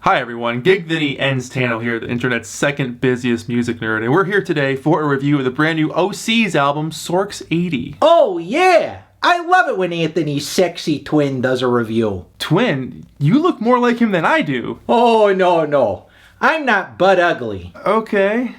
Hi everyone, Gig Vinny Ends Tano here, the internet's second busiest music nerd, and we're here today for a review of the brand new Osees album, Sorcs 80. Oh yeah! I love it when Anthony's sexy twin does a review. Twin? You look more like him than I do. Oh no. I'm not butt ugly. Okay.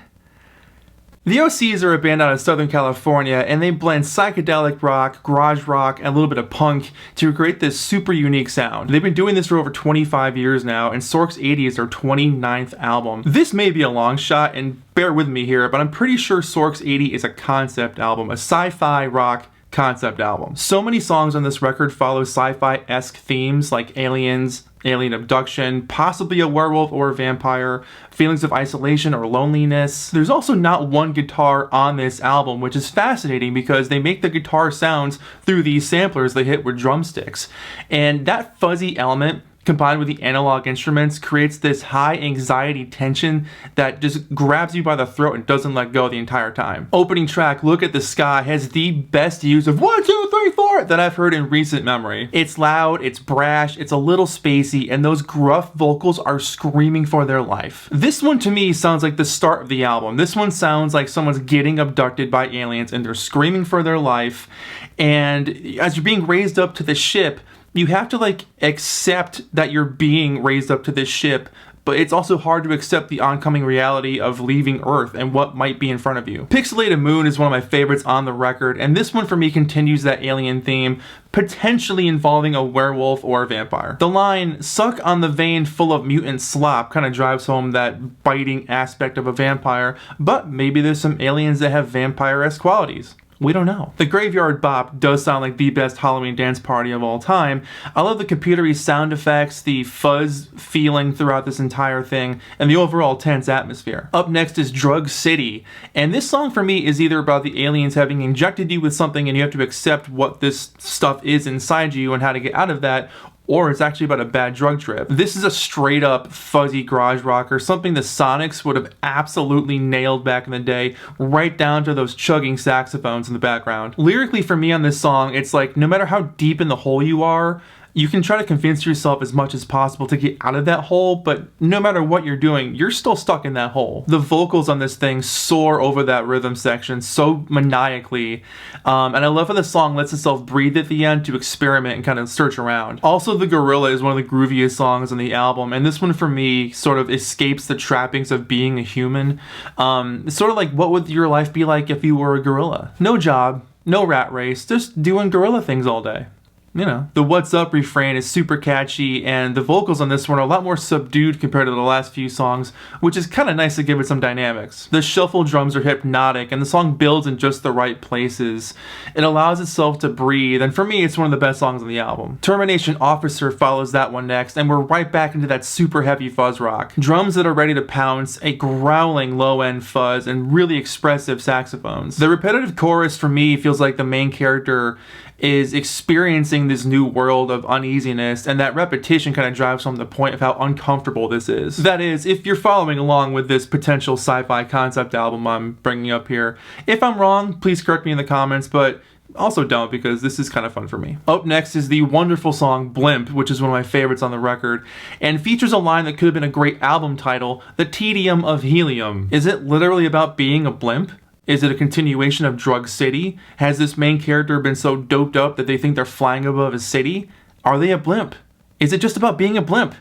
The Osees are a band out of Southern California, and they blend psychedelic rock, garage rock, and a little bit of punk to create this super unique sound. They've been doing this for over 25 years now, and Sorcs 80 is their 29th album. This may be a long shot, and bear with me here, but I'm pretty sure Sorcs 80 is a concept album, a sci-fi rock concept album. So many songs on this record follow sci-fi-esque themes like aliens, alien abduction, possibly a werewolf or a vampire, feelings of isolation or loneliness. There's also not one guitar on this album, which is fascinating because they make the guitar sounds through these samplers they hit with drumsticks. And that fuzzy element combined with the analog instruments creates this high anxiety tension that just grabs you by the throat and doesn't let go the entire time. Opening track, Look at the Sky, has the best use of 1, 2, 3, 4 that I've heard in recent memory. It's loud, it's brash, it's a little spacey, and those gruff vocals are screaming for their life. This one to me sounds like the start of the album. This one sounds like someone's getting abducted by aliens and they're screaming for their life, and as you're being raised up to the ship, you have to accept that you're being raised up to this ship, but it's also hard to accept the oncoming reality of leaving Earth and what might be in front of you. Pixelated Moon is one of my favorites on the record, and this one for me continues that alien theme, potentially involving a werewolf or a vampire. The line, "suck on the vein full of mutant slop," kind of drives home that biting aspect of a vampire, but maybe there's some aliens that have vampire-esque qualities. We don't know. The Graveyard Bop does sound like the best Halloween dance party of all time. I love the computery sound effects, the fuzz feeling throughout this entire thing, and the overall tense atmosphere. Up next is Drug City, and this song for me is either about the aliens having injected you with something and you have to accept what this stuff is inside you and how to get out of that, or it's actually about a bad drug trip. This is a straight up fuzzy garage rocker, something the Sonics would have absolutely nailed back in the day, right down to those chugging saxophones in the background. Lyrically for me on this song, it's like no matter how deep in the hole you are, you can try to convince yourself as much as possible to get out of that hole, but no matter what you're doing, you're still stuck in that hole. The vocals on this thing soar over that rhythm section so maniacally, and I love how the song lets itself breathe at the end to experiment and kind of search around. Also, The Gorilla is one of the grooviest songs on the album, and this one for me sort of escapes the trappings of being a human. It's sort of like, what would your life be like if you were a gorilla? No job, no rat race, just doing gorilla things all day. You know, the What's Up refrain is super catchy, and the vocals on this one are a lot more subdued compared to the last few songs, which is kind of nice to give it some dynamics. The shuffle drums are hypnotic, and the song builds in just the right places. It allows itself to breathe, and for me, it's one of the best songs on the album. Termination Officer follows that one next, and we're right back into that super heavy fuzz rock. Drums that are ready to pounce, a growling low-end fuzz, and really expressive saxophones. The repetitive chorus for me feels like the main character is experiencing this new world of uneasiness, and that repetition kind of drives home the point of how uncomfortable this is. That is, if you're following along with this potential sci-fi concept album I'm bringing up here. If I'm wrong, please correct me in the comments, but also don't, because this is kind of fun for me. Up next is the wonderful song Blimp, which is one of my favorites on the record, and features a line that could have been a great album title, The Tedium of Helium. Is it literally about being a blimp? Is it a continuation of Drug City? Has this main character been so doped up that they think they're flying above a city? Are they a blimp? Is it just about being a blimp?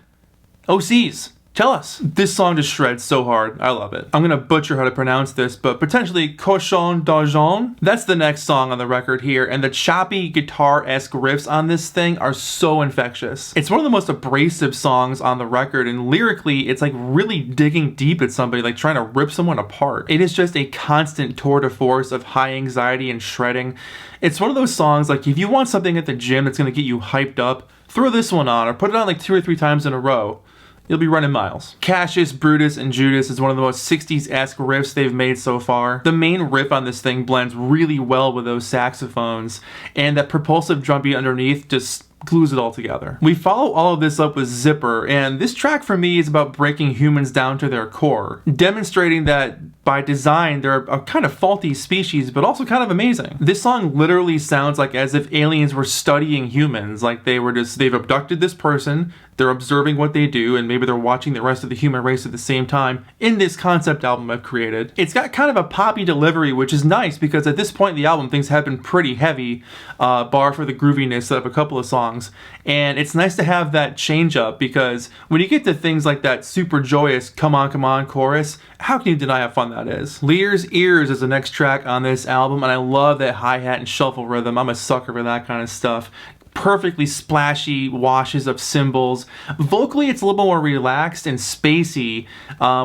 Osees, tell us. This song just shreds so hard. I love it. I'm gonna butcher how to pronounce this, but potentially COCHON d'argent? That's the next song on the record here, and the choppy guitar-esque riffs on this thing are so infectious. It's one of the most abrasive songs on the record, and lyrically, it's like really digging deep at somebody, like trying to rip someone apart. It is just a constant tour de force of high anxiety and shredding. It's one of those songs, like if you want something at the gym that's gonna get you hyped up, throw this one on, or put it on like 2 or 3 times in a row. You'll be running miles. CASSIUS, BRUTUS, and JUDAS is one of the most 60s-esque riffs they've made so far. The main riff on this thing blends really well with those saxophones, and that propulsive drum beat underneath just glues it all together. We follow all of this up with Zipper, and this track for me is about breaking humans down to their core, demonstrating that by design they're a kind of faulty species, but also kind of amazing. This song literally sounds like as if aliens were studying humans, like they've abducted this person, they're observing what they do, and maybe they're watching the rest of the human race at the same time in this concept album I've created. It's got kind of a poppy delivery, which is nice because at this point in the album things have been pretty heavy, bar for the grooviness of a couple of songs. And it's nice to have that change up because when you get to things like that super joyous come on chorus, how can you deny how fun that is? Lear's Ears is the next track on this album, and I love that hi-hat and shuffle rhythm. I'm a sucker for that kind of stuff. Perfectly splashy washes of cymbals. Vocally, it's a little more relaxed and spacey,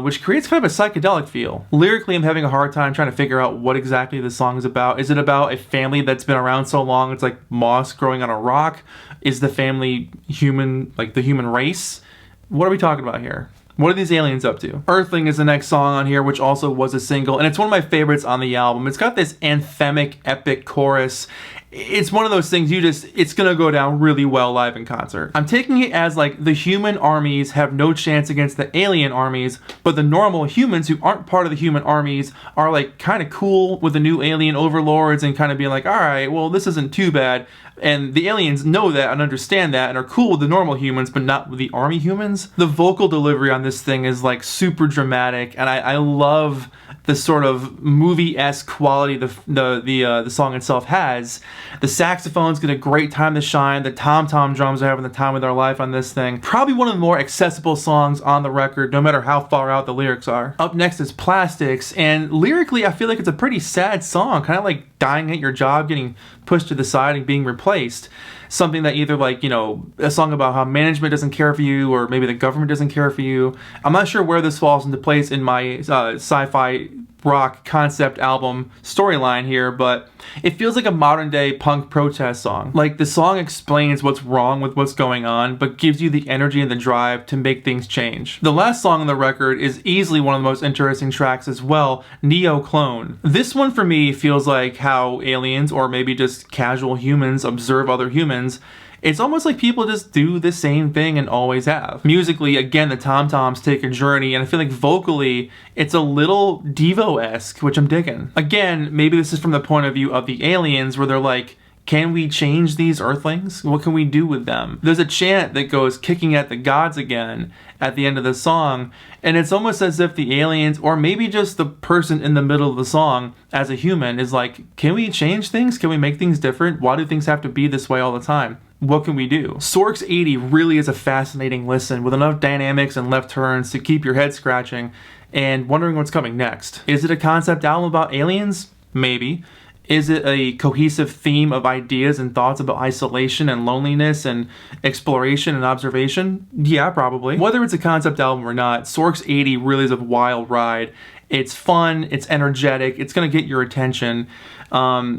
which creates kind of a psychedelic feel. Lyrically, I'm having a hard time trying to figure out what exactly the song is about. Is it about a family that's been around so long it's like moss growing on a rock? Is the family human, like the human race? What are we talking about here? What are these aliens up to? Earthling is the next song on here, which also was a single, and it's one of my favorites on the album. It's got this anthemic, epic chorus. It's one of those things it's gonna go down really well live in concert. I'm taking it as like the human armies have no chance against the alien armies, but the normal humans who aren't part of the human armies are like kind of cool with the new alien overlords and kind of being like, all right, well, this isn't too bad. And the aliens know that and understand that and are cool with the normal humans, but not with the army humans. The vocal delivery on this thing is like super dramatic, and I love the sort of movie-esque quality the song itself has. The saxophones get a great time to shine. The tom-tom drums are having the time of their life on this thing. Probably one of the more accessible songs on the record, no matter how far out the lyrics are. Up next is Plastics, and lyrically I feel like it's a pretty sad song, kind of like dying at your job, getting pushed to the side and being replaced. Something that either like, you know, a song about how management doesn't care for you or maybe the government doesn't care for you. I'm not sure where this falls into place in my sci-fi rock concept album storyline here, but it feels like a modern day punk protest song. Like the song explains what's wrong with what's going on, but gives you the energy and the drive to make things change. The last song on the record is easily one of the most interesting tracks as well, Neo Clone. This one for me feels like how aliens, or maybe just casual humans, observe other humans. It's almost like people just do the same thing and always have. Musically, again, the tom-toms take a journey, and I feel like vocally, it's a little Devo-esque, which I'm digging. Again, maybe this is from the point of view of the aliens, where they're like, can we change these Earthlings? What can we do with them? There's a chant that goes, kicking at the gods again, at the end of the song, and it's almost as if the aliens, or maybe just the person in the middle of the song, as a human, is like, can we change things? Can we make things different? Why do things have to be this way all the time? What can we do? Sorcs 80 really is a fascinating listen with enough dynamics and left turns to keep your head scratching and wondering what's coming next. Is it a concept album about aliens? Maybe. Is it a cohesive theme of ideas and thoughts about isolation and loneliness and exploration and observation? Yeah, probably. Whether it's a concept album or not, Sorcs 80 really is a wild ride. It's fun, it's energetic, it's gonna get your attention.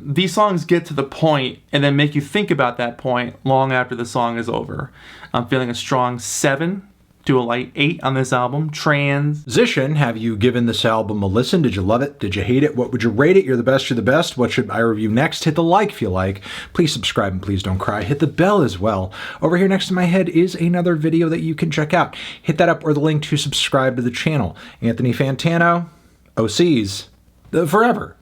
These songs get to the point and then make you think about that point long after the song is over. I'm feeling a strong 7 to a light 8 on this album. Transition, have you given this album a listen? Did you love it? Did you hate it? What would you rate it? You're the best, you're the best. What should I review next? Hit the like if you like. Please subscribe and please don't cry. Hit the bell as well. Over here next to my head is another video that you can check out. Hit that up or the link to subscribe to the channel. Anthony Fantano, Osees, forever.